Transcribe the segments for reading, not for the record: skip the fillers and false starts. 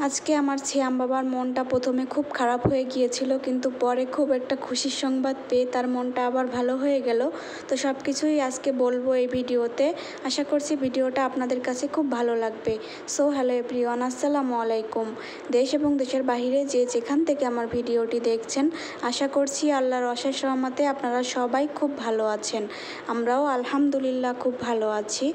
আজকে আমার ছিয়াম বাবার মনটা প্রথমে খুব খারাপ হয়ে গিয়েছিল, কিন্তু পরে খুব একটা খুশির সংবাদ পেয়ে তার মনটা আবার ভালো হয়ে গেল। তো সব কিছুই আজকে বলবো এই ভিডিওতে। আশা করছি ভিডিওটা আপনাদের কাছে খুব ভালো লাগবে। সো হ্যালো এভরিওয়ান, আসসালামু আলাইকুম। দেশ এবং দেশের বাহিরে যে যেখান থেকে আমার ভিডিওটি দেখছেন, আশা করছি আল্লাহর অশেষ রহমতে আপনারা সবাই খুব ভালো আছেন। আমরাও আলহামদুলিল্লাহ খুব ভালো আছি।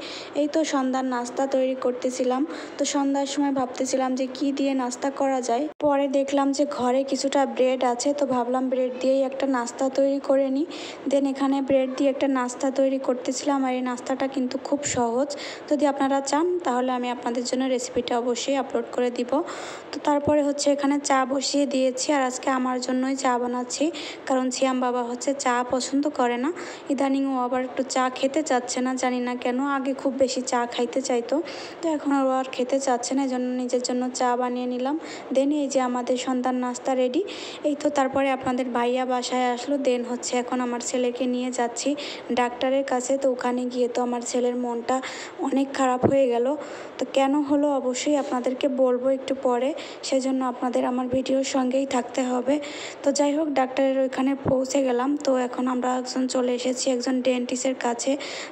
এই তো সন্ধ্যার নাস্তা তৈরি করতেছিলাম। তো সন্ধ্যার সময় ভাবতেছিলাম যে কি দিয়ে নাস্তা করা যায়। পরে দেখলাম যে ঘরে কিছুটা ব্রেড আছে, তো ভাবলাম ব্রেড দিয়েই একটা নাস্তা তৈরি করে নিই। দেন এখানে ব্রেড দিয়ে একটা নাস্তা তৈরি করতেছিলাম, আর এই নাস্তাটা কিন্তু খুব সহজ। যদি আপনারা চান তাহলে আমি আপনাদের জন্য রেসিপিটা অবশ্যই আপলোড করে দিব। তো তারপরে হচ্ছে এখানে চা বসিয়ে দিয়েছি, আর আজকে আমার জন্যই চা বানাচ্ছি, কারণ ছিয়াম বাবা হচ্ছে চা পছন্দ করে না। ইদানিং ও আবার একটু চা খেতে চাচ্ছে না, জানি না কেন। আগে খুব বেশি চা খাইতে চাইতো, তো এখন ও আর খেতে চাচ্ছে না, এই জন্য নিজের জন্য চা বানিয়ে নিলাম। দেন এই যে আমাদের সন্ধ্যার নাস্তা রেডি। এই তো তারপরে আপনাদের ভাইয়া বাসায় আসলো। দেন হচ্ছে এখন আমার ছেলেকে নিয়ে যাচ্ছি ডাক্তারের কাছে। তো ওখানে গিয়ে তো আমার ছেলের মনটা অনেক খারাপ হয়ে গেল। তো কেন হলো অবশ্যই আপনাদেরকে বলবো একটু পরে, সেজন্য আপনাদের আমার ভিডিওর সঙ্গেই থাকতে হবে। তো যাই হোক, ডাক্তারের ওইখানে পৌঁছে গেলাম। তো এখন আমরা চলে এসেছি একজন ডেন্টিস্টের কাছে।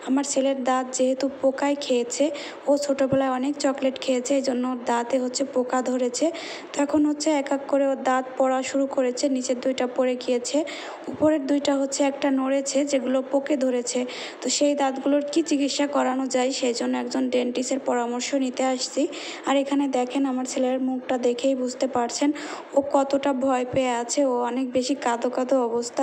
আমার ছেলের দাঁত যেহেতু পোকায় খেয়েছে, ও ছোটোবেলায় অনেক চকলেট খেয়েছে, এই জন্য ওর দাঁতে হচ্ছে পোকা ধরেছে। তো এখন হচ্ছে এক এক করে ওর দাঁত পড়া শুরু করেছে। নিচের দুইটা পড়ে গিয়েছে, উপরের দুইটা হচ্ছে একটা নড়েছে, যেগুলো পোকে ধরেছে। তো সেই দাঁতগুলোর কি চিকিৎসা করানো যায়, সেই জন্য একজন ডেন্টিস্টের পরামর্শ নিতে আসছি। আর এখানে দেখেন আমার ছেলের মুখটা দেখেই বুঝতে পারছেন ও কতটা ভয় পেয়ে আছে। ও অনেক বেশি কাঁদো কাঁদো অবস্থা,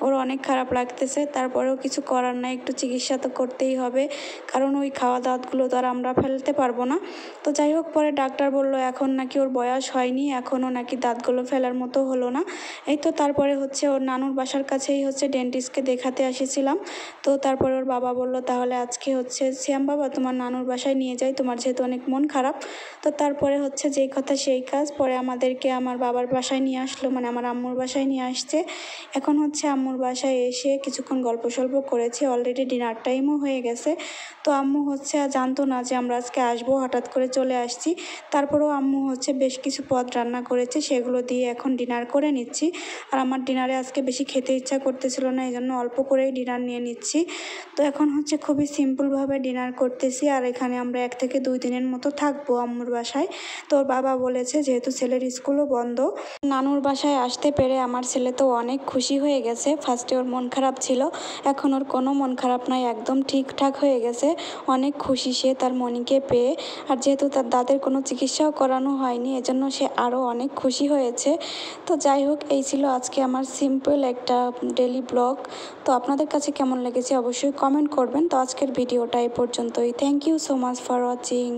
ওর অনেক খারাপ লাগতেছে। তারপরেও কিছু করার নাই, একটু চিকিৎসা তো করতেই হবে, কারণ ওই খাওয়া দাঁতগুলো তো আর আমরা ফেলতে পারবো না। তো যাই হোক, পরে ডাক্তার বলল এখন নাকি ওর বয়স হয়নি, এখনও নাকি দাঁতগুলো ফেলার মতো হলো না। এই তো তারপরে হচ্ছে ওর নানুর বাসার কাছেই হচ্ছে ডেন্টিস্টকে দেখাতে এসেছিলাম। তো তারপরে ওর বাবা বলল তাহলে আজকে হচ্ছে শ্যাম বাবা তোমার নানুর বাসায় নিয়ে যাই, তোমার যেহেতু অনেক মন খারাপ। তো তারপরে হচ্ছে যেই কথা সেই কাজ, পরে আমাদেরকে আমার বাবার বাসায় নিয়ে আসলো, মানে আমার আম্মুর বাসায় নিয়ে আসছে। এখন হচ্ছে আম্মুর বাসায় এসে কিছুক্ষণ গল্প সল্প করেছি, অলরেডি ডিনার টাইমও হয়ে গেছে। তো আম্মু হচ্ছে আর জানতো না যে আমরা আজকে আসবো, হঠাৎ করে চলে আসছি। তারপরেও আম্মু হচ্ছে বেশ কিছু পদ রান্না করেছে, সেগুলো দিয়ে এখন ডিনার করে নিচ্ছি। আর আমার ডিনারে আজকে বেশি খেতে ইচ্ছা করতেছিল না, এই জন্য অল্প করেই ডিনার নিয়ে নিচ্ছি। তো এখন হচ্ছে খুবই সিম্পলভাবে ডিনার করতেছি। আর এখানে আমরা 1 থেকে 2 দিনের মতো থাকবো আম্মুর বাসায়। তো ওর বাবা বলেছে যেহেতু ছেলের স্কুলও বন্ধ, নানুর বাসায় আসতে পেরে আমার ছেলে তো অনেক খুশি হয়ে গেছে। ফার্স্টে ওর মন খারাপ ছিল, এখন ওর কোনো মন খারাপ নাই, একদম ঠিকঠাক হয়ে গেছে। অনেক খুশি সে তার মনিকে পেয়ে। আর যেহেতু তার দাঁতের কোনো চিকিৎসাও করানো হয়নি, এজন্য সে আরও অনেক খুশি হয়েছে। তো যাই হোক, এই ছিল আজকে আমার সিম্পল একটা ডেলি ব্লগ। তো আপনাদের কাছে কেমন লেগেছে অবশ্যই কমেন্ট করবেন। তো আজকের ভিডিওটা এই পর্যন্তই। Thank you so much for watching.